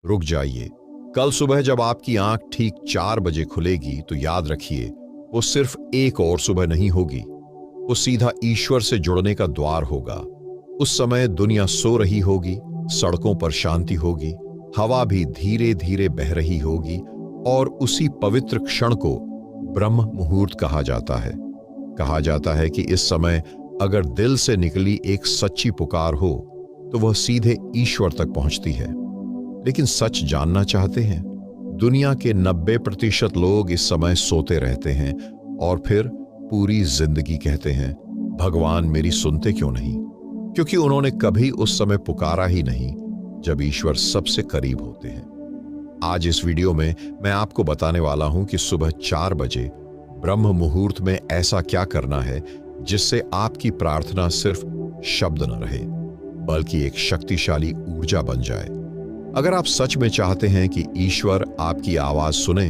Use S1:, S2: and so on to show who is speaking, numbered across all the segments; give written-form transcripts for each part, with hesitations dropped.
S1: रुक जाइए। कल सुबह जब आपकी आंख ठीक 4 बजे खुलेगी तो याद रखिए, वो सिर्फ एक और सुबह नहीं होगी, वो सीधा ईश्वर से जुड़ने का द्वार होगा। उस समय दुनिया सो रही होगी, सड़कों पर शांति होगी, हवा भी धीरे धीरे बह रही होगी, और उसी पवित्र क्षण को ब्रह्म मुहूर्त कहा जाता है। कहा जाता है कि इस समय अगर दिल से निकली एक सच्ची पुकार हो तो वह सीधे ईश्वर तक पहुंचती है। लेकिन सच जानना चाहते हैं? दुनिया के 90% लोग इस समय सोते रहते हैं और फिर पूरी जिंदगी कहते हैं, भगवान मेरी सुनते क्यों नहीं? क्योंकि उन्होंने कभी उस समय पुकारा ही नहीं जब ईश्वर सबसे करीब होते हैं। आज इस वीडियो में मैं आपको बताने वाला हूं कि सुबह 4 बजे ब्रह्म मुहूर्त में ऐसा क्या करना है जिससे आपकी प्रार्थना सिर्फ शब्द न रहे बल्कि एक शक्तिशाली ऊर्जा बन जाए। अगर आप सच में चाहते हैं कि ईश्वर आपकी आवाज सुने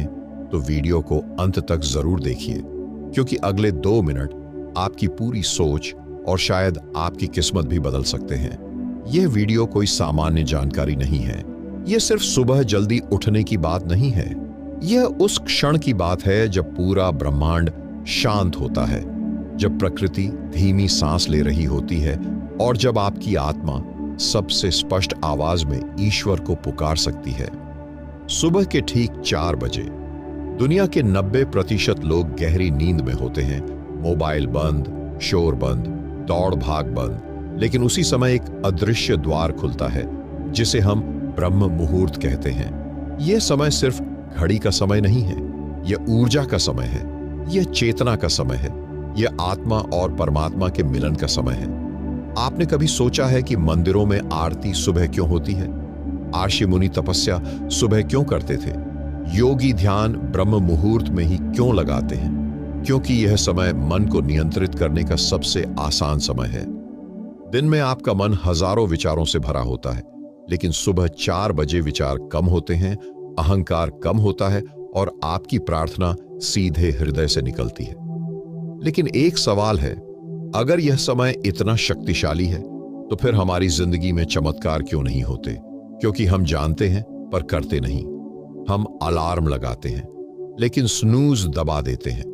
S1: तो वीडियो को अंत तक जरूर देखिए, क्योंकि अगले 2 मिनट आपकी पूरी सोच और शायद आपकी किस्मत भी बदल सकते हैं। यह वीडियो कोई सामान्य जानकारी नहीं है। यह सिर्फ सुबह जल्दी उठने की बात नहीं है। यह उस क्षण की बात है जब पूरा ब्रह्मांड शांत होता है, जब प्रकृति धीमी सांस ले रही होती है और जब आपकी आत्मा सबसे स्पष्ट आवाज में ईश्वर को पुकार सकती है। सुबह के ठीक 4 बजे दुनिया के 90% लोग गहरी नींद में होते हैं। मोबाइल बंद, शोर बंद, दौड़ भाग बंद। लेकिन उसी समय एक अदृश्य द्वार खुलता है जिसे हम ब्रह्म मुहूर्त कहते हैं। यह समय सिर्फ घड़ी का समय नहीं है, यह ऊर्जा का समय है, यह चेतना का समय है, यह आत्मा और परमात्मा के मिलन का समय है। आपने कभी सोचा है कि मंदिरों में आरती सुबह क्यों होती है? आर्षि मुनि तपस्या सुबह क्यों करते थे? योगी ध्यान ब्रह्म मुहूर्त में ही क्यों लगाते हैं? क्योंकि यह समय मन को नियंत्रित करने का सबसे आसान समय है। दिन में आपका मन हजारों विचारों से भरा होता है, लेकिन सुबह 4 बजे विचार कम होते हैं, अहंकार कम होता है और आपकी प्रार्थना सीधे हृदय से निकलती है। लेकिन एक सवाल है, अगर यह समय इतना शक्तिशाली है तो फिर हमारी जिंदगी में चमत्कार क्यों नहीं होते? क्योंकि हम जानते हैं पर करते नहीं। हम अलार्म लगाते हैं लेकिन स्नूज दबा देते हैं।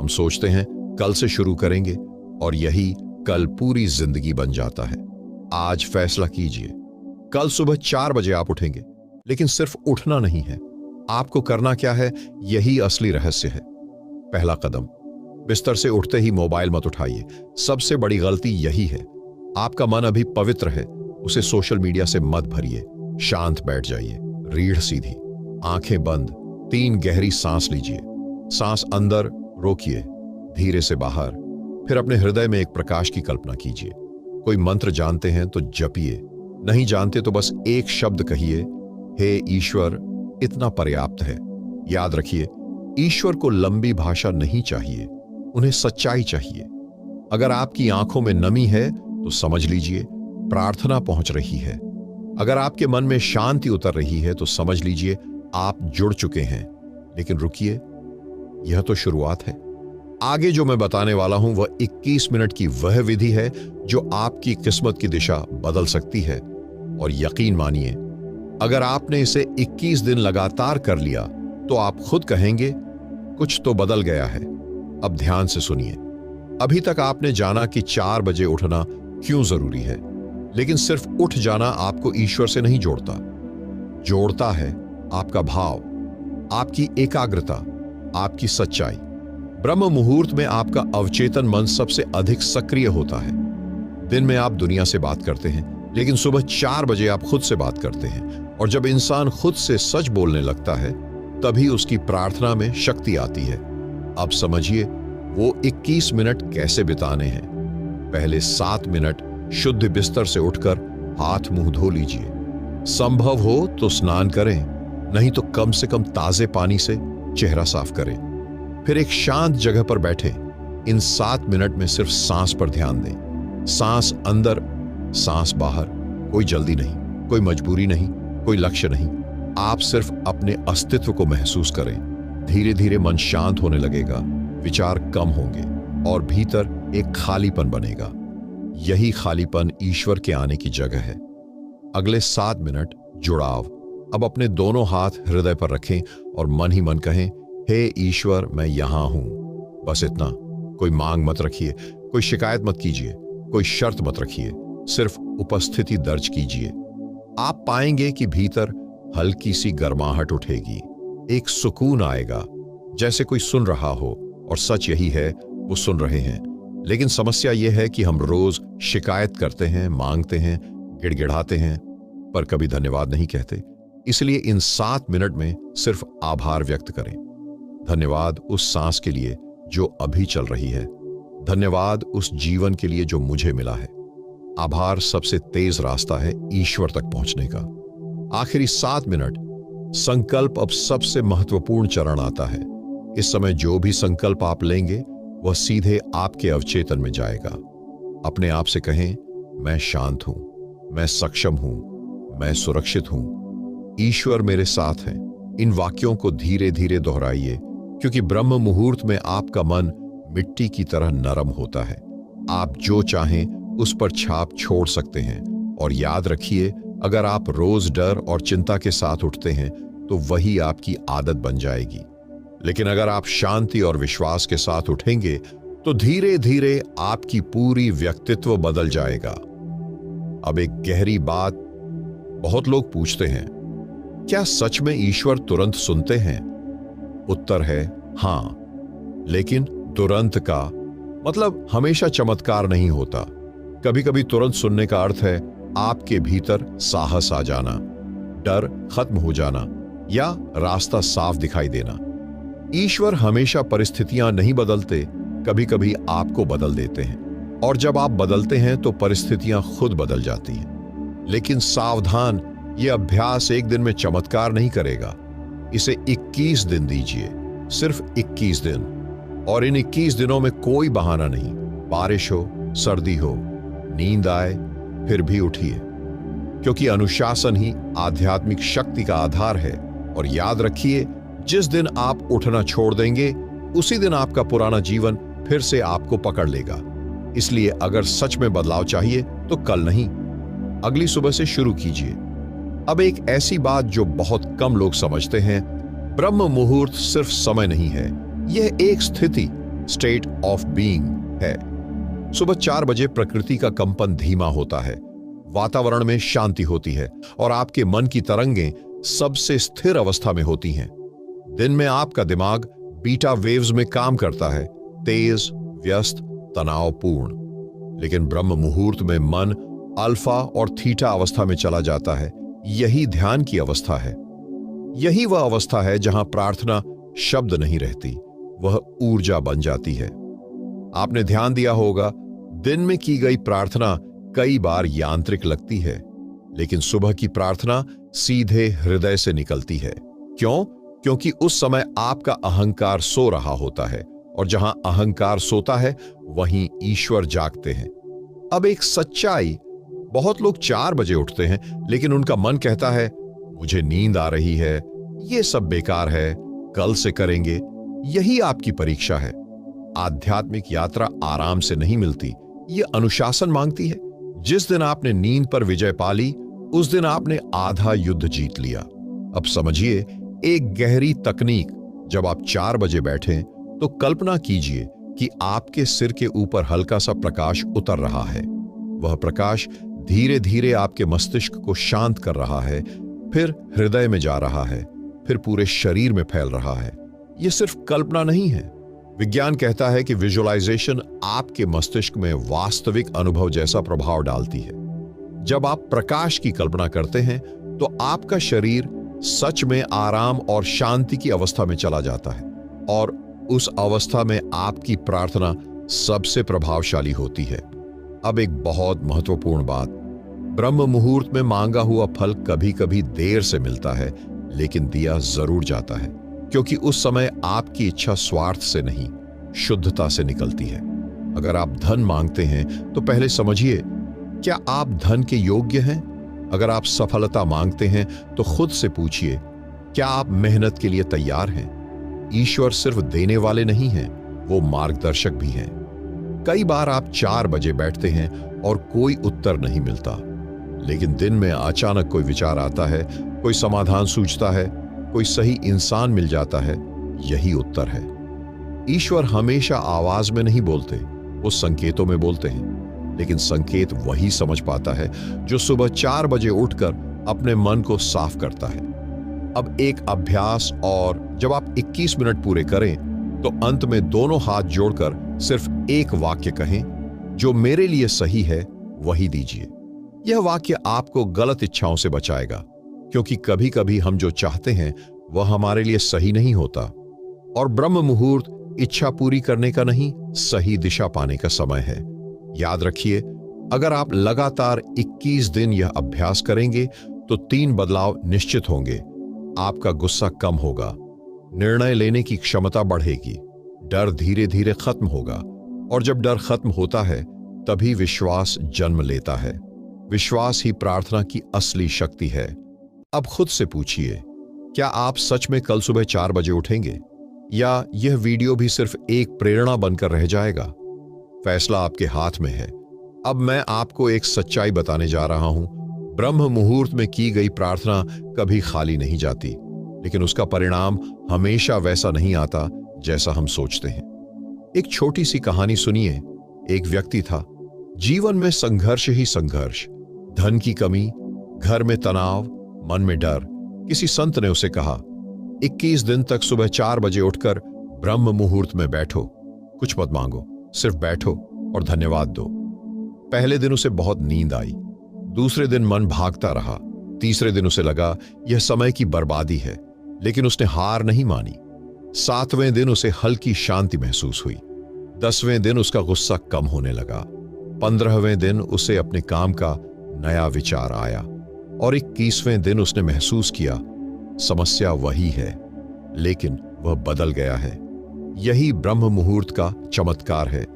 S1: हम सोचते हैं कल से शुरू करेंगे और यही कल पूरी जिंदगी बन जाता है। आज फैसला कीजिए, कल सुबह 4 बजे आप उठेंगे। लेकिन सिर्फ उठना नहीं है, आपको करना क्या है, यही असली रहस्य है। पहला कदम, बिस्तर से उठते ही मोबाइल मत उठाइए। सबसे बड़ी गलती यही है। आपका मन अभी पवित्र है, उसे सोशल मीडिया से मत भरिए। शांत बैठ जाइए, रीढ़ सीधी, आंखें बंद, 3 गहरी सांस लीजिए। सांस अंदर रोकिए, धीरे से बाहर, फिर अपने हृदय में एक प्रकाश की कल्पना कीजिए। कोई मंत्र जानते हैं तो जपिए, नहीं जानते तो बस एक शब्द कहिए, हे ईश्वर, इतना पर्याप्त है। याद रखिए, ईश्वर को लंबी भाषा नहीं चाहिए, उन्हें सच्चाई चाहिए। अगर आपकी आंखों में नमी है तो समझ लीजिए प्रार्थना पहुंच रही है। अगर आपके मन में शांति उतर रही है तो समझ लीजिए आप जुड़ चुके हैं। लेकिन रुकिए, यह तो शुरुआत है। आगे जो मैं बताने वाला हूं वह 21 मिनट की वह विधि है जो आपकी किस्मत की दिशा बदल सकती है। और यकीन मानिए, अगर आपने इसे 21 दिन लगातार कर लिया तो आप खुद कहेंगे कुछ तो बदल गया है। अब ध्यान से सुनिए। अभी तक आपने जाना कि 4 बजे उठना क्यों जरूरी है, लेकिन सिर्फ उठ जाना आपको ईश्वर से नहीं जोड़ता। जोड़ता है आपका भाव, आपकी एकाग्रता, आपकी सच्चाई। ब्रह्म मुहूर्त में आपका अवचेतन मन सबसे अधिक सक्रिय होता है। दिन में आप दुनिया से बात करते हैं, लेकिन सुबह 4 बजे आप खुद से बात करते हैं। और जब इंसान खुद से सच बोलने लगता है तभी उसकी प्रार्थना में शक्ति आती है। अब समझिए वो 21 मिनट कैसे बिताने हैं। पहले 7 मिनट शुद्ध बिस्तर से उठकर हाथ मुंह धो लीजिए। संभव हो तो स्नान करें, नहीं तो कम से कम ताजे पानी से चेहरा साफ करें। फिर एक शांत जगह पर बैठे। इन 7 मिनट में सिर्फ सांस पर ध्यान दें। सांस अंदर, सांस बाहर। कोई जल्दी नहीं, कोई मजबूरी नहीं, कोई लक्ष्य नहीं। आप सिर्फ अपने अस्तित्व को महसूस करें। धीरे धीरे मन शांत होने लगेगा, विचार कम होंगे और भीतर एक खालीपन बनेगा। यही खालीपन ईश्वर के आने की जगह है। अगले 7 मिनट जुड़ाव, अब अपने दोनों हाथ हृदय पर रखें और मन ही मन कहें, हे ईश्वर, मैं यहां हूं। बस इतना। कोई मांग मत रखिए, कोई शिकायत मत कीजिए, कोई शर्त मत रखिए, सिर्फ उपस्थिति दर्ज कीजिए। आप पाएंगे कि भीतर हल्की सी गर्माहट उठेगी, एक सुकून आएगा, जैसे कोई सुन रहा हो। और सच यही है, वो सुन रहे हैं। लेकिन समस्या यह है कि हम रोज शिकायत करते हैं, मांगते हैं, गिड़गिड़ाते हैं, पर कभी धन्यवाद नहीं कहते। इसलिए इन 7 मिनट में सिर्फ आभार व्यक्त करें। धन्यवाद उस सांस के लिए जो अभी चल रही है। धन्यवाद उस जीवन के लिए जो मुझे मिला है। आभार सबसे तेज रास्ता है ईश्वर तक पहुंचने का। आखिरी 7 मिनट संकल्प। अब सबसे महत्वपूर्ण चरण आता है। इस समय जो भी संकल्प आप लेंगे वह सीधे आपके अवचेतन में जाएगा। अपने आप से कहें, मैं शांत हूं, मैं सक्षम हूं, मैं सुरक्षित हूं, ईश्वर मेरे साथ है। इन वाक्यों को धीरे धीरे दोहराइए, क्योंकि ब्रह्म मुहूर्त में आपका मन मिट्टी की तरह नरम होता है। आप जो चाहें उस पर छाप छोड़ सकते हैं। और याद रखिए, अगर आप रोज डर और चिंता के साथ उठते हैं तो वही आपकी आदत बन जाएगी। लेकिन अगर आप शांति और विश्वास के साथ उठेंगे तो धीरे धीरे आपकी पूरी व्यक्तित्व बदल जाएगा। अब एक गहरी बात बहुत लोग पूछते हैं, क्या सच में ईश्वर तुरंत सुनते हैं? उत्तर है हां, लेकिन तुरंत का मतलब हमेशा चमत्कार नहीं होता। कभी कभी तुरंत सुनने का अर्थ है आपके भीतर साहस आ जाना, डर खत्म हो जाना या रास्ता साफ दिखाई देना। ईश्वर हमेशा परिस्थितियां नहीं बदलते, कभी कभी आपको बदल देते हैं। और जब आप बदलते हैं तो परिस्थितियां खुद बदल जाती हैं। लेकिन सावधान, यह अभ्यास एक दिन में चमत्कार नहीं करेगा। इसे 21 दिन दीजिए, सिर्फ 21 दिन। और इन 21 दिनों में कोई बहाना नहीं। बारिश हो, सर्दी हो, नींद आए, फिर भी उठिए, क्योंकि अनुशासन ही आध्यात्मिक शक्ति का आधार है। और याद रखिए, जिस दिन आप उठना छोड़ देंगे उसी दिन आपका पुराना जीवन फिर से आपको पकड़ लेगा। इसलिए अगर सच में बदलाव चाहिए तो कल नहीं, अगली सुबह से शुरू कीजिए। अब एक ऐसी बात जो बहुत कम लोग समझते हैं, ब्रह्म मुहूर्त सिर्फ समय नहीं है, यह एक स्थिति, स्टेट ऑफ बीइंग है। सुबह 4 बजे प्रकृति का कंपन धीमा होता है, वातावरण में शांति होती है और आपके मन की तरंगें सबसे स्थिर अवस्था में होती हैं। दिन में आपका दिमाग बीटा वेव्स में काम करता है, तेज, व्यस्त, तनावपूर्ण। लेकिन ब्रह्म मुहूर्त में मन अल्फा और थीटा अवस्था में चला जाता है। यही ध्यान की अवस्था है। यही वह अवस्था है जहां प्रार्थना शब्द नहीं रहती, वह ऊर्जा बन जाती है। आपने ध्यान दिया होगा, दिन में की गई प्रार्थना कई बार यांत्रिक लगती है, लेकिन सुबह की प्रार्थना सीधे हृदय से निकलती है। क्यों? क्योंकि उस समय आपका अहंकार सो रहा होता है, और जहां अहंकार सोता है वहीं ईश्वर जागते हैं। अब एक सच्चाई, बहुत लोग 4 बजे उठते हैं, लेकिन उनका मन कहता है मुझे नींद आ रही है, ये सब बेकार है, कल से करेंगे। यही आपकी परीक्षा है। आध्यात्मिक यात्रा आराम से नहीं मिलती, ये अनुशासन मांगती है। जिस दिन आपने नींद पर विजय पा ली, उस दिन आपने आधा युद्ध जीत लिया। अब समझिए एक गहरी तकनीक, जब आप 4 बजे बैठें तो कल्पना कीजिए कि आपके सिर के ऊपर हल्का सा प्रकाश उतर रहा है। वह प्रकाश धीरे धीरे आपके मस्तिष्क को शांत कर रहा है, फिर हृदय में जा रहा है, फिर पूरे शरीर में फैल रहा है। यह सिर्फ कल्पना नहीं है। विज्ञान कहता है कि विजुअलाइजेशन आपके मस्तिष्क में वास्तविक अनुभव जैसा प्रभाव डालती है। जब आप प्रकाश की कल्पना करते हैं तो आपका शरीर सच में आराम और शांति की अवस्था में चला जाता है, और उस अवस्था में आपकी प्रार्थना सबसे प्रभावशाली होती है। अब एक बहुत महत्वपूर्ण बात, ब्रह्म मुहूर्त में मांगा हुआ फल कभी कभी देर से मिलता है, लेकिन दिया जरूर जाता है, क्योंकि उस समय आपकी इच्छा स्वार्थ से नहीं, शुद्धता से निकलती है। अगर आप धन मांगते हैं तो पहले समझिए, क्या आप धन के योग्य हैं? अगर आप सफलता मांगते हैं तो खुद से पूछिए, क्या आप मेहनत के लिए तैयार हैं? ईश्वर सिर्फ देने वाले नहीं हैं, वो मार्गदर्शक भी हैं। कई बार आप 4 बजे बैठते हैं और कोई उत्तर नहीं मिलता, लेकिन दिन में अचानक कोई विचार आता है, कोई समाधान सूझता है, कोई सही इंसान मिल जाता है। यही उत्तर है। ईश्वर हमेशा आवाज में नहीं बोलते, वो संकेतों में बोलते हैं। लेकिन संकेत वही समझ पाता है जो सुबह 4 बजे उठकर अपने मन को साफ करता है। अब एक अभ्यास, और जब आप 21 मिनट पूरे करें तो अंत में दोनों हाथ जोड़कर सिर्फ एक वाक्य कहें, जो मेरे लिए सही है वही दीजिए। यह वाक्य आपको गलत इच्छाओं से बचाएगा, क्योंकि कभी कभी हम जो चाहते हैं वह हमारे लिए सही नहीं होता। और ब्रह्म मुहूर्त इच्छा पूरी करने का नहीं, सही दिशा पाने का समय है। याद रखिए, अगर आप लगातार 21 दिन यह अभ्यास करेंगे तो 3 बदलाव निश्चित होंगे। आपका गुस्सा कम होगा, निर्णय लेने की क्षमता बढ़ेगी, डर धीरे धीरे खत्म होगा, और जब डर खत्म होता है तभी विश्वास जन्म लेता है। विश्वास ही प्रार्थना की असली शक्ति है। अब खुद से पूछिए, क्या आप सच में कल सुबह 4 बजे उठेंगे, या यह वीडियो भी सिर्फ एक प्रेरणा बनकर रह जाएगा? फैसला आपके हाथ में है। अब मैं आपको एक सच्चाई बताने जा रहा हूं। ब्रह्म मुहूर्त में की गई प्रार्थना कभी खाली नहीं जाती, लेकिन उसका परिणाम हमेशा वैसा नहीं आता जैसा हम सोचते हैं। एक छोटी सी कहानी सुनिए। एक व्यक्ति था, जीवन में संघर्ष ही संघर्ष, धन की कमी, घर में तनाव, मन में डर। किसी संत ने उसे कहा, 21 दिन तक सुबह 4 बजे उठकर ब्रह्म मुहूर्त में बैठो, कुछ मत मांगो, सिर्फ बैठो और धन्यवाद दो। पहले दिन उसे बहुत नींद आई, दूसरे दिन मन भागता रहा, तीसरे दिन उसे लगा यह समय की बर्बादी है, लेकिन उसने हार नहीं मानी। 7वें दिन उसे हल्की शांति महसूस हुई। 10वें दिन उसका गुस्सा कम होने लगा। 15वें दिन उसे अपने काम का नया विचार आया, और 21वें दिन उसने महसूस किया समस्या वही है, लेकिन वह बदल गया है। यही ब्रह्म मुहूर्त का चमत्कार है।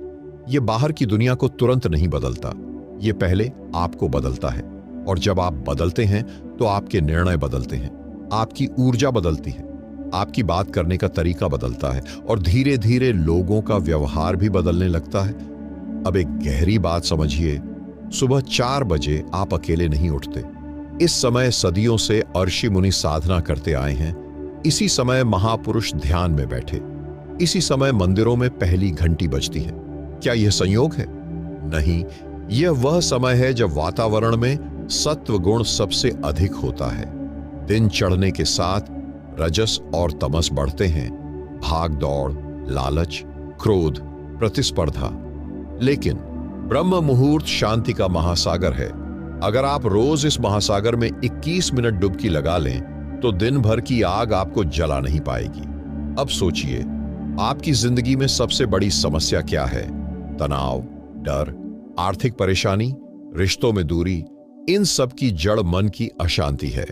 S1: यह बाहर की दुनिया को तुरंत नहीं बदलता, यह पहले आपको बदलता है। और जब आप बदलते हैं तो आपके निर्णय बदलते हैं, आपकी ऊर्जा बदलती है, आपकी बात करने का तरीका बदलता है, और धीरे धीरे लोगों का व्यवहार भी बदलने लगता है। अब एक गहरी बात समझिए, सुबह 4 बजे आप अकेले नहीं उठते। इस समय सदियों से अर्षि मुनि साधना करते आए हैं। इसी समय महापुरुष ध्यान में बैठे। इसी समय मंदिरों में पहली घंटी बजती है। क्या यह संयोग है? नहीं, यह वह समय है जब वातावरण में सत्व गुण सबसे अधिक होता है। दिन चढ़ने के साथ रजस और तमस बढ़ते हैं, भाग दौड़, लालच, क्रोध, प्रतिस्पर्धा। लेकिन ब्रह्म मुहूर्त शांति का महासागर है। अगर आप रोज इस महासागर में 21 मिनट डुबकी लगा लें तो दिन भर की आग आपको जला नहीं पाएगी। अब सोचिए, आपकी जिंदगी में सबसे बड़ी समस्या क्या है? तनाव, डर, आर्थिक परेशानी, रिश्तों में दूरी। इन सब की जड़ मन की अशांति है।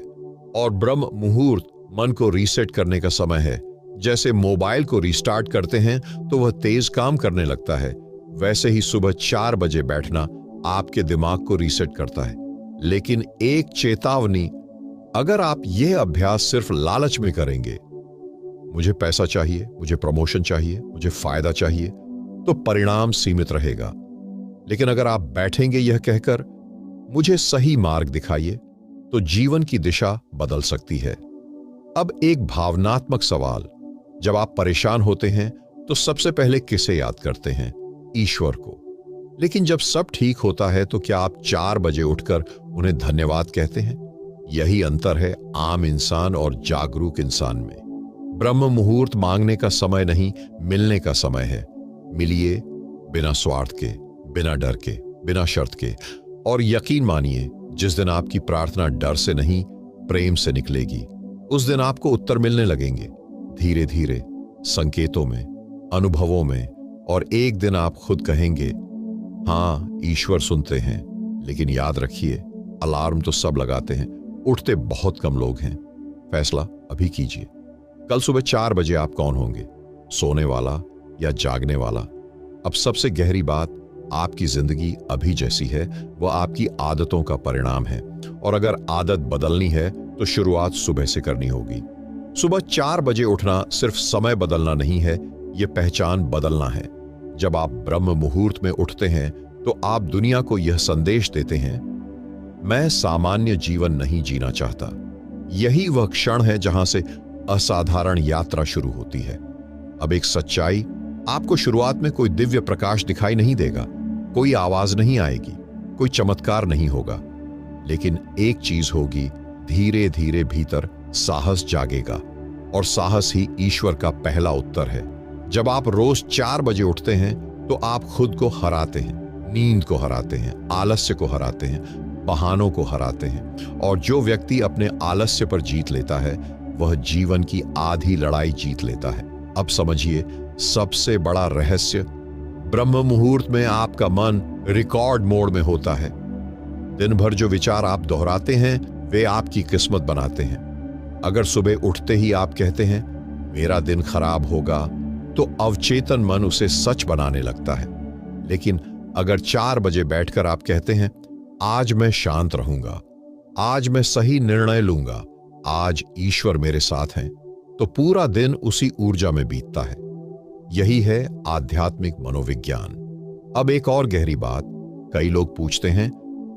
S1: और ब्रह्म मुहूर्त मन को रीसेट करने का समय है। जैसे मोबाइल को रीस्टार्ट करते हैं तो वह तेज काम करने लगता है, वैसे ही सुबह 4 बजे बैठना आपके दिमाग को रीसेट करता है। लेकिन एक चेतावनी, अगर आप यह अभ्यास सिर्फ लालच में करेंगे, मुझे पैसा चाहिए, मुझे प्रमोशन चाहिए, मुझे फायदा चाहिए, तो परिणाम सीमित रहेगा। लेकिन अगर आप बैठेंगे यह कहकर, मुझे सही मार्ग दिखाइए, तो जीवन की दिशा बदल सकती है। अब एक भावनात्मक सवाल, जब आप परेशान होते हैं तो सबसे पहले किसे याद करते हैं? ईश्वर को। लेकिन जब सब ठीक होता है तो क्या आप 4 बजे उठकर उन्हें धन्यवाद कहते हैं? यही अंतर है आम इंसान और जागरूक इंसान में। ब्रह्म मुहूर्त मांगने का समय नहीं, मिलने का समय है। मिलिए बिना स्वार्थ के, बिना डर के, बिना शर्त के। और यकीन मानिए, जिस दिन आपकी प्रार्थना डर से नहीं, प्रेम से निकलेगी, उस दिन आपको उत्तर मिलने लगेंगे, धीरे धीरे, संकेतों में, अनुभवों में। और एक दिन आप खुद कहेंगे, हाँ, ईश्वर सुनते हैं। लेकिन याद रखिए, अलार्म तो सब लगाते हैं, उठते बहुत कम लोग हैं। फैसला अभी कीजिए। कल सुबह 4 बजे आप कौन होंगे? सोने वाला या जागने वाला? अब सबसे गहरी बात, आपकी जिंदगी अभी जैसी है वह आपकी आदतों का परिणाम है। और अगर आदत बदलनी है तो शुरुआत सुबह से करनी होगी। सुबह 4 बजे उठना सिर्फ समय बदलना नहीं है, यह पहचान बदलना है। जब आप ब्रह्म मुहूर्त में उठते हैं तो आप दुनिया को यह संदेश देते हैं, मैं सामान्य जीवन नहीं जीना चाहता, यही वह क्षण है जहां से असाधारण यात्रा शुरू होती है। अब एक सच्चाई, आपको शुरुआत में कोई दिव्य प्रकाश दिखाई नहीं देगा, कोई आवाज नहीं आएगी, कोई चमत्कार नहीं होगा, लेकिन एक चीज होगी, धीरे धीरे भीतर साहस जागेगा। और साहस ही ईश्वर का पहला उत्तर है। जब आप रोज 4 बजे उठते हैं तो आप खुद को हराते हैं, नींद को हराते हैं, आलस्य को हराते हैं, बहानों को हराते हैं। और जो व्यक्ति अपने आलस्य पर जीत लेता है वह जीवन की आधी लड़ाई जीत लेता है। अब समझिए सबसे बड़ा रहस्य, ब्रह्म मुहूर्त में आपका मन रिकॉर्ड मोड में होता है। दिन भर जो विचार आप दोहराते हैं वे आपकी किस्मत बनाते हैं। अगर सुबह उठते ही आप कहते हैं मेरा दिन खराब होगा, तो अवचेतन मन उसे सच बनाने लगता है। लेकिन अगर 4 बजे बैठकर आप कहते हैं आज मैं शांत रहूंगा, आज मैं सही निर्णय लूंगा, आज ईश्वर मेरे साथ हैं, तो पूरा दिन उसी ऊर्जा में बीतता है। यही है आध्यात्मिक मनोविज्ञान। अब एक और गहरी बात, कई लोग पूछते हैं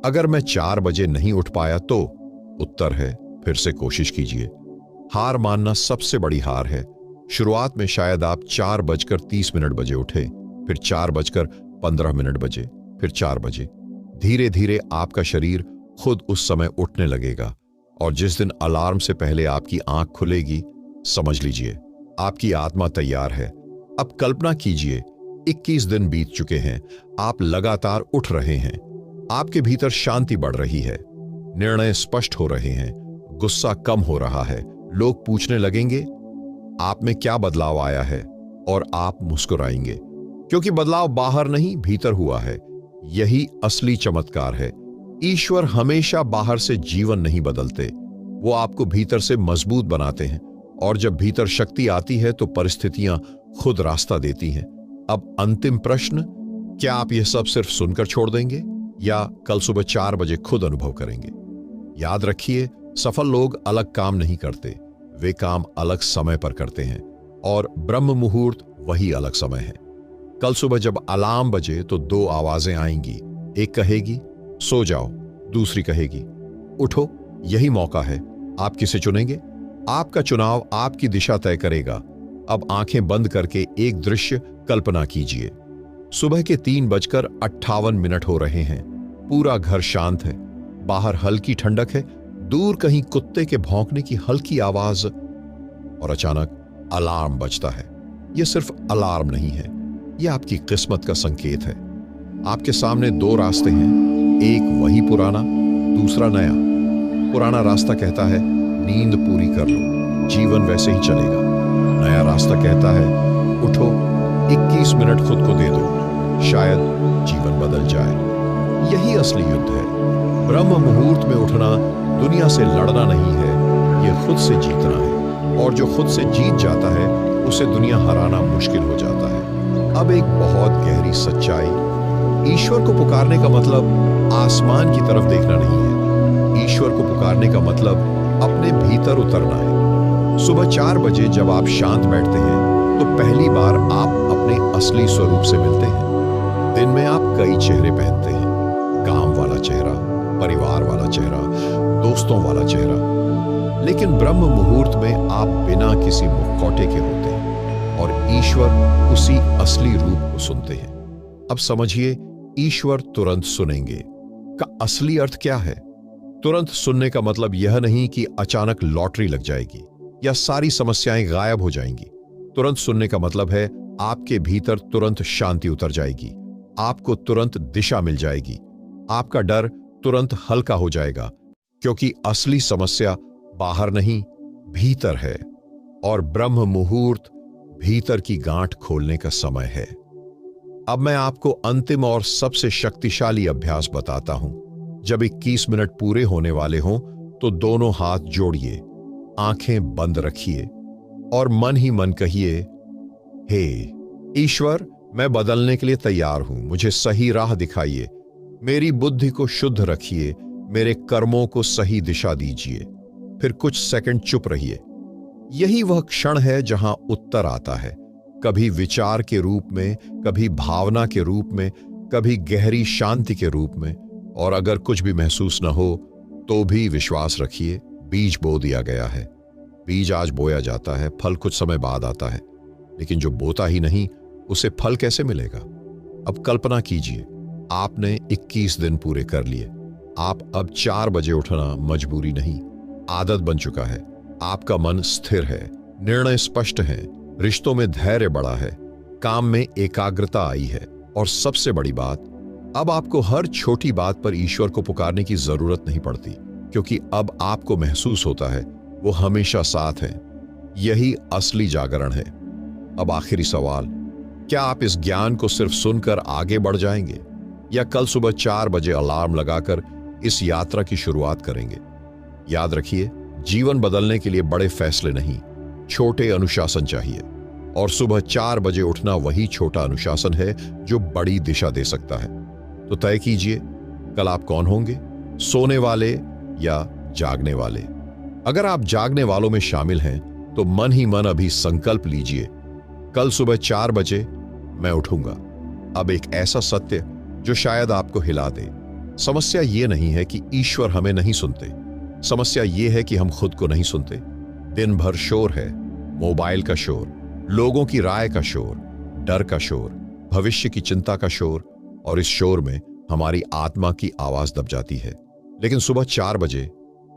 S1: अगर मैं 4 बजे नहीं उठ पाया तो? उत्तर है फिर से कोशिश कीजिए। हार मानना सबसे बड़ी हार है। शुरुआत में शायद आप 4:30 बजे उठे, फिर 4:15 बजे, फिर 4 बजे। धीरे धीरे आपका शरीर खुद उस समय उठने लगेगा, और जिस दिन अलार्म से पहले आपकी आंख खुलेगी, समझ लीजिए आपकी आत्मा तैयार है। अब कल्पना कीजिए 21 दिन बीत चुके हैं, आप लगातार उठ रहे हैं, आपके भीतर शांति बढ़ रही है, निर्णय स्पष्ट हो रहे हैं, गुस्सा कम हो रहा है। लोग पूछने लगेंगे आप में क्या बदलाव आया है, और आप मुस्कुराएंगे, क्योंकि बदलाव बाहर नहीं भीतर हुआ है। यही असली चमत्कार है। ईश्वर हमेशा बाहर से जीवन नहीं बदलते, वो आपको भीतर से मजबूत बनाते हैं। और जब भीतर शक्ति आती है तो परिस्थितियां खुद रास्ता देती हैं। अब अंतिम प्रश्न, क्या आप यह सब सिर्फ सुनकर छोड़ देंगे, या कल सुबह 4 बजे खुद अनुभव करेंगे? याद रखिए, सफल लोग अलग काम नहीं करते, वे काम अलग समय पर करते हैं, और ब्रह्म मुहूर्त वही अलग समय है। कल सुबह जब अलार्म बजे तो 2 आवाजें आएंगी, एक कहेगी सो जाओ, दूसरी कहेगी उठो। यही मौका है। आप किसे चुनेंगे? आपका चुनाव आपकी दिशा तय करेगा। अब आंखें बंद करके एक दृश्य कल्पना कीजिए। सुबह के 3:58 हो रहे हैं, पूरा घर शांत है, बाहर हल्की ठंडक है, दूर कहीं कुत्ते के भौंकने की हल्की आवाज, और अचानक अलार्म बजता है। यह सिर्फ अलार्म नहीं है, यह आपकी किस्मत का संकेत है। आपके सामने 2 रास्ते हैं, एक वही पुराना, दूसरा नया। पुराना रास्ता कहता है नींद पूरी कर लो, जीवन वैसे ही चलेगा। नया रास्ता कहता है उठो, 21 मिनट खुद को दे दो, शायद जीवन बदल जाए। यही असली युद्ध है। ब्रह्म मुहूर्त में उठना दुनिया से लड़ना नहीं है, यह खुद से जीतना है। और जो खुद से जीत जाता है उसे दुनिया हराना मुश्किल हो जाता है। अब एक बहुत गहरी सच्चाई, ईश्वर को पुकारने का मतलब आसमान की तरफ देखना नहीं है। ईश्वर को पुकारने का मतलब अपने भीतर उतरना है। सुबह 4 बजे जब आप शांत बैठते हैं तो पहली बार आप अपने असली स्वरूप से मिलते हैं। दिन में आप कई चेहरे पहनते हैं, काम वाला चेहरा, परिवार वाला चेहरा, दोस्तों वाला चेहरा, लेकिन ब्रह्म मुहूर्त में आप बिना किसी मुखौटे के होते हैं, और ईश्वर उसी असली रूप को सुनते हैं। अब समझिए, ईश्वर तुरंत सुनेंगे का असली अर्थ क्या है? तुरंत सुनने का मतलब यह नहीं कि अचानक लॉटरी लग जाएगी या सारी समस्याएं गायब हो जाएंगी। तुरंत सुनने का मतलब है आपके भीतर तुरंत शांति उतर जाएगी, आपको तुरंत दिशा मिल जाएगी, आपका डर तुरंत हल्का हो जाएगा, क्योंकि असली समस्या बाहर नहीं भीतर है, और ब्रह्म मुहूर्त भीतर की गांठ खोलने का समय है। अब मैं आपको अंतिम और सबसे शक्तिशाली अभ्यास बताता हूं। जब 21 मिनट पूरे होने वाले हों तो दोनों हाथ जोड़िए, आंखें बंद रखिए, और मन ही मन कहिए, हे ईश्वर, मैं बदलने के लिए तैयार हूं, मुझे सही राह दिखाइए, मेरी बुद्धि को शुद्ध रखिए, मेरे कर्मों को सही दिशा दीजिए। फिर कुछ सेकंड चुप रहिए। यही वह क्षण है जहां उत्तर आता है, कभी विचार के रूप में, कभी भावना के रूप में, कभी गहरी शांति के रूप में। और अगर कुछ भी महसूस न हो तो भी विश्वास रखिए, बीज बो दिया गया है। बीज आज बोया जाता है, फल कुछ समय बाद आता है, लेकिन जो बोता ही नहीं उसे फल कैसे मिलेगा? अब कल्पना कीजिए, आपने 21 दिन पूरे कर लिए। आप अब 4 बजे उठना मजबूरी नहीं, आदत बन चुका है। आपका मन स्थिर है, निर्णय स्पष्ट है, रिश्तों में धैर्य बढ़ा है, काम में एकाग्रता आई है, और सबसे बड़ी बात, अब आपको हर छोटी बात पर ईश्वर को पुकारने की जरूरत नहीं पड़ती, क्योंकि अब आपको महसूस होता है वो हमेशा साथ है। यही असली जागरण है। अब आखिरी सवाल, क्या आप इस ज्ञान को सिर्फ सुनकर आगे बढ़ जाएंगे, या कल सुबह 4 बजे अलार्म लगाकर इस यात्रा की शुरुआत करेंगे? याद रखिए, जीवन बदलने के लिए बड़े फैसले नहीं, छोटे अनुशासन चाहिए, और सुबह 4 बजे उठना वही छोटा अनुशासन है जो बड़ी दिशा दे सकता है। तो तय कीजिए, कल आप कौन होंगे, सोने वाले या जागने वाले? अगर आप जागने वालों में शामिल हैं तो मन ही मन अभी संकल्प लीजिए, कल सुबह 4 बजे मैं उठूंगा। अब एक ऐसा सत्य जो शायद आपको हिला दे। समस्या ये नहीं है कि ईश्वर हमें नहीं सुनते, समस्या ये है कि हम खुद को नहीं सुनते। दिन भर शोर है, मोबाइल का शोर, लोगों की राय का शोर, डर का शोर, भविष्य की चिंता का शोर, और इस शोर में हमारी आत्मा की आवाज दब जाती है। लेकिन सुबह 4 बजे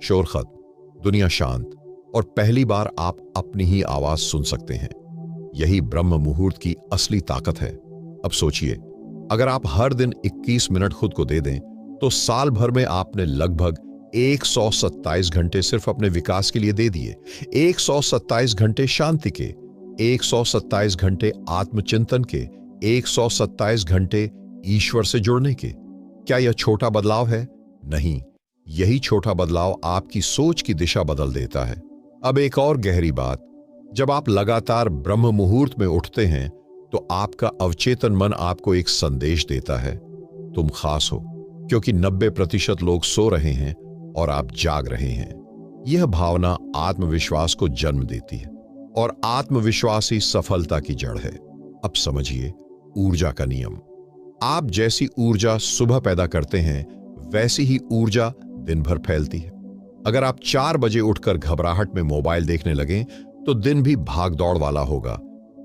S1: शोर खत्म, दुनिया शांत, और पहली बार आप अपनी ही आवाज सुन सकते हैं। यही ब्रह्म मुहूर्त की असली ताकत है। अब सोचिए, अगर आप हर दिन 21 मिनट खुद को दे दें तो साल भर में आपने लगभग 127 घंटे सिर्फ अपने विकास के लिए दे दिए। 127 घंटे शांति के, 127 घंटे आत्मचिंतन के, 127 घंटे ईश्वर से जुड़ने के। क्या यह छोटा बदलाव है? नहीं, यही छोटा बदलाव आपकी सोच की दिशा बदल देता है। अब एक और गहरी बात, जब आप लगातार ब्रह्म मुहूर्त में उठते हैं तो आपका अवचेतन मन आपको एक संदेश देता है, तुम खास हो, क्योंकि 90% लोग सो रहे हैं और आप जाग रहे हैं। यह भावना आत्मविश्वास को जन्म देती है, और आत्मविश्वास ही सफलता की जड़ है। अब समझिए ऊर्जा का नियम। आप जैसी ऊर्जा सुबह पैदा करते हैं, वैसी ही ऊर्जा दिन भर फैलती है। अगर आप 4 बजे उठकर घबराहट में मोबाइल देखने लगें तो दिन भी भाग दौड़ वाला होगा।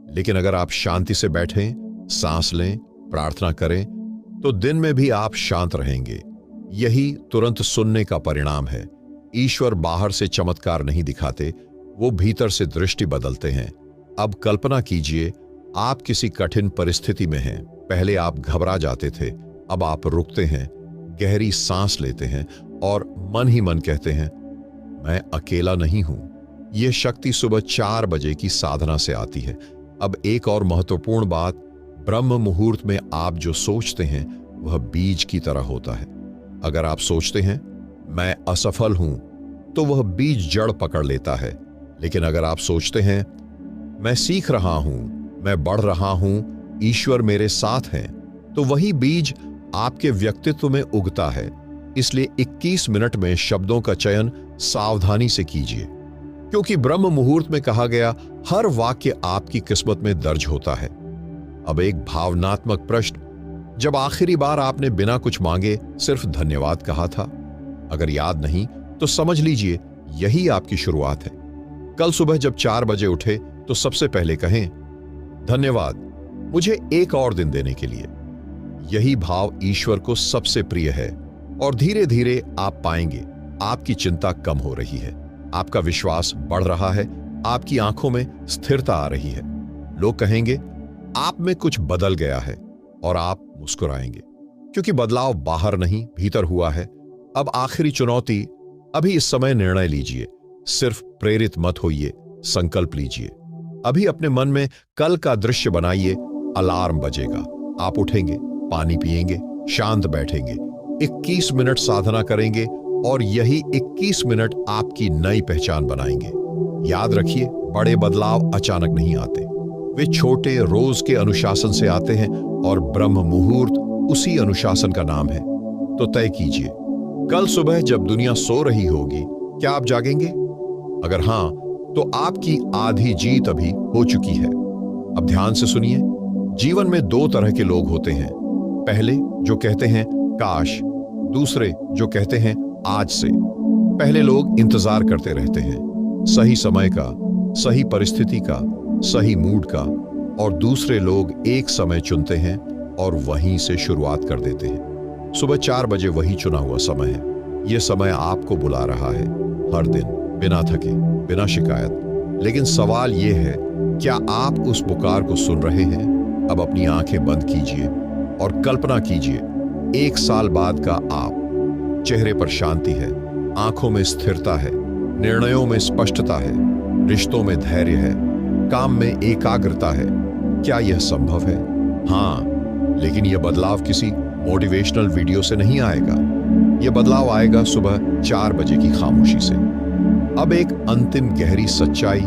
S1: लेकिन अगर आप शांति से बैठें, सांस लें, प्रार्थना करें, तो दिन में भी आप शांत रहेंगे। यही तुरंत सुनने का परिणाम है। ईश्वर बाहर से चमत्कार नहीं दिखाते, वो भीतर से दृष्टि बदलते हैं। अब कल्पना कीजिए, आप किसी कठिन परिस्थिति में हैं। पहले आप घबरा जाते थे, अब आप रुकते हैं, गहरी सांस लेते हैं, और मन ही मन कहते हैं, मैं अकेला नहीं हूं। यह शक्ति सुबह 4 बजे की साधना से आती है। अब एक और महत्वपूर्ण बात, ब्रह्म मुहूर्त में आप जो सोचते हैं वह बीज की तरह होता है। अगर आप सोचते हैं मैं असफल हूं, तो वह बीज जड़ पकड़ लेता है। लेकिन अगर आप सोचते हैं मैं सीख रहा हूं, मैं बढ़ रहा हूं, ईश्वर मेरे साथ है, तो वही बीज आपके व्यक्तित्व में उगता है। इसलिए 21 मिनट में शब्दों का चयन सावधानी से कीजिए, क्योंकि ब्रह्म मुहूर्त में कहा गया हर वाक्य आपकी किस्मत में दर्ज होता है। अब एक भावनात्मक प्रश्न, जब आखिरी बार आपने बिना कुछ मांगे सिर्फ धन्यवाद कहा था? अगर याद नहीं तो समझ लीजिए यही आपकी शुरुआत है। कल सुबह जब 4 बजे उठे तो सबसे पहले कहें, धन्यवाद मुझे एक और दिन देने के लिए। यही भाव ईश्वर को सबसे प्रिय है, और धीरे धीरे आप पाएंगे आपकी चिंता कम हो रही है, आपका विश्वास बढ़ रहा है, आपकी आंखों में स्थिरता आ रही है। लोग कहेंगे आप में कुछ बदल गया है, और आप मुस्कुराएंगे, क्योंकि बदलाव बाहर नहीं भीतर हुआ है। अब आखिरी चुनौती, अभी इस समय निर्णय लीजिए, सिर्फ प्रेरित मत होइए, संकल्प लीजिए। अभी अपने मन में कल का दृश्य बनाइए। अलार्म बजेगा, आप उठेंगे, पानी पिएंगे, शांत बैठेंगे, 21 मिनट साधना करेंगे, और यही 21 मिनट आपकी नई पहचान बनाएंगे। याद रखिए, बड़े बदलाव अचानक नहीं आते, वे छोटे रोज के अनुशासन से आते हैं, और ब्रह्म मुहूर्त उसी अनुशासन का नाम है। तो तय कीजिए, कल सुबह जब दुनिया सो रही होगी, क्या आप जागेंगे? अगर हां, तो आपकी आधी जीत अभी हो चुकी है। अब ध्यान से सुनिए, जीवन में 2 तरह के लोग होते हैं। पहले जो कहते हैं काश, दूसरे जो कहते हैं आज से। पहले लोग इंतजार करते रहते हैं, सही समय का, सही परिस्थिति का, सही मूड का, और दूसरे लोग एक समय चुनते हैं और वहीं से शुरुआत कर देते हैं। सुबह 4 बजे वही चुना हुआ समय है। यह समय आपको बुला रहा है, हर दिन, बिना थके, बिना शिकायत। लेकिन सवाल यह है, क्या आप उस पुकार को सुन रहे हैं? अब अपनी आंखें बंद कीजिए और कल्पना कीजिए, 1 साल बाद का आप। चेहरे पर शांति है, आंखों में स्थिरता है, निर्णयों में स्पष्टता है, रिश्तों में धैर्य है, काम में एकाग्रता है। क्या यह संभव है? हाँ, लेकिन यह बदलाव किसी मोटिवेशनल वीडियो से नहीं आएगा। यह बदलाव आएगा सुबह 4 बजे की खामोशी से। अब एक अंतिम गहरी सच्चाई,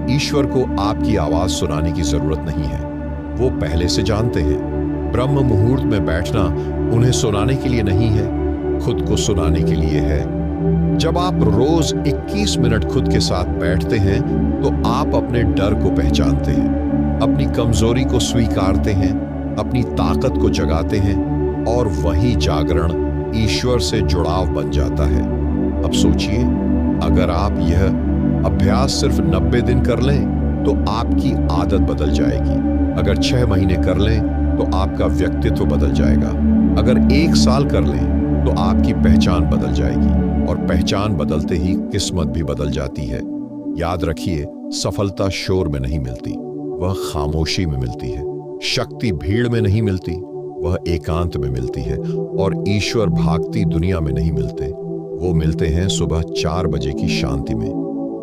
S1: ईश्वर को आपकी आवाज सुनाने की जरूरत नहीं है, वो पहले से जानते हैं। ब्रह्म मुहूर्त में बैठना उन्हें सुनाने के लिए नहीं है, खुद को सुनाने के लिए है। जब आप रोज 21 मिनट खुद के साथ बैठते हैं तो आप अपने डर को पहचानते हैं, अपनी कमजोरी को स्वीकारते हैं, अपनी ताकत को जगाते हैं, और वही जागरण ईश्वर से जुड़ाव बन जाता है। अब सोचिए, अगर आप यह अभ्यास सिर्फ 90 दिन कर लें तो आपकी आदत बदल जाएगी। अगर 6 महीने कर लें तो आपका व्यक्तित्व बदल जाएगा। अगर 1 साल कर लें तो आपकी पहचान बदल जाएगी, और पहचान बदलते ही किस्मत भी बदल जाती है। याद रखिए, सफलता शोर में नहीं मिलती, वह खामोशी में मिलती है। शक्ति भीड़ में नहीं मिलती, वह एकांत में मिलती है। और ईश्वर भागती दुनिया में नहीं मिलते, वो मिलते हैं सुबह 4 बजे की शांति में।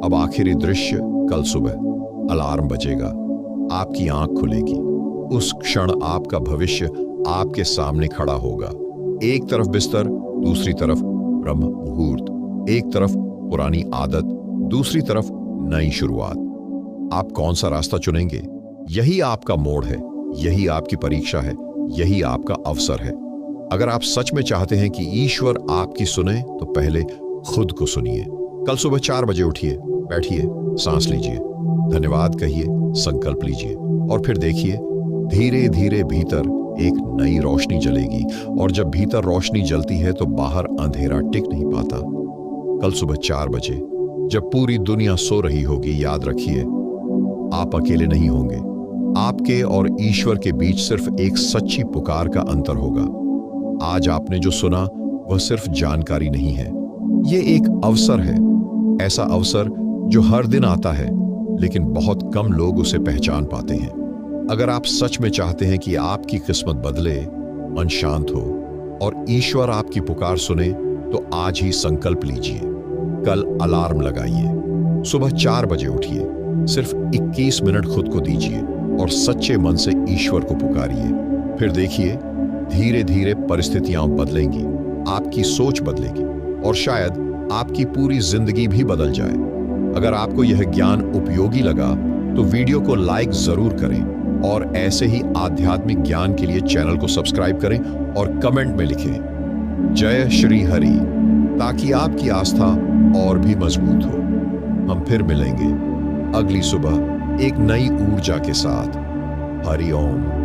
S1: अब आखिरी दृश्य, कल सुबह अलार्म बजेगा, आपकी आंख खुलेगी। उस क्षण आपका भविष्य आपके सामने खड़ा होगा। एक तरफ बिस्तर, दूसरी तरफ ब्रह्म मुहूर्त। एक तरफ पुरानी आदत, दूसरी तरफ नई शुरुआत। आप कौन सा रास्ता चुनेंगे? यही आपका मोड़ है, यही आपकी परीक्षा है, यही आपका अवसर है। अगर आप सच में चाहते हैं कि ईश्वर आपकी सुने तो पहले खुद को सुनिए। कल सुबह 4 बजे उठिए, बैठिए, सांस लीजिए, धन्यवाद कहिए, संकल्प लीजिए, और फिर देखिए, धीरे धीरे भीतर एक नई रोशनी जलेगी। और जब भीतर रोशनी जलती है तो बाहर अंधेरा टिक नहीं पाता। कल सुबह 4 बजे, जब पूरी दुनिया सो रही होगी, याद रखिए, आप अकेले नहीं होंगे। आपके और ईश्वर के बीच सिर्फ एक सच्ची पुकार का अंतर होगा। आज आपने जो सुना वह सिर्फ जानकारी नहीं है, ये एक अवसर है। ऐसा अवसर जो हर दिन आता है, लेकिन बहुत कम लोग उसे पहचान पाते हैं। अगर आप सच में चाहते हैं कि आपकी किस्मत बदले, मन शांत हो और ईश्वर आपकी पुकार सुने, तो आज ही संकल्प लीजिए। कल अलार्म लगाइए, सुबह 4 बजे उठिए, सिर्फ 21 मिनट खुद को दीजिए और सच्चे मन से ईश्वर को पुकारिए। फिर देखिए, धीरे धीरे परिस्थितियां बदलेंगी, आपकी सोच बदलेगी, और शायद आपकी पूरी जिंदगी भी बदल जाए। अगर आपको यह ज्ञान उपयोगी लगा तो वीडियो को लाइक जरूर करें, और ऐसे ही आध्यात्मिक ज्ञान के लिए चैनल को सब्सक्राइब करें और कमेंट में लिखें जय श्री हरि, ताकि आपकी आस्था और भी मजबूत हो। हम फिर मिलेंगे अगली सुबह एक नई ऊर्जा के साथ। हरि ओम।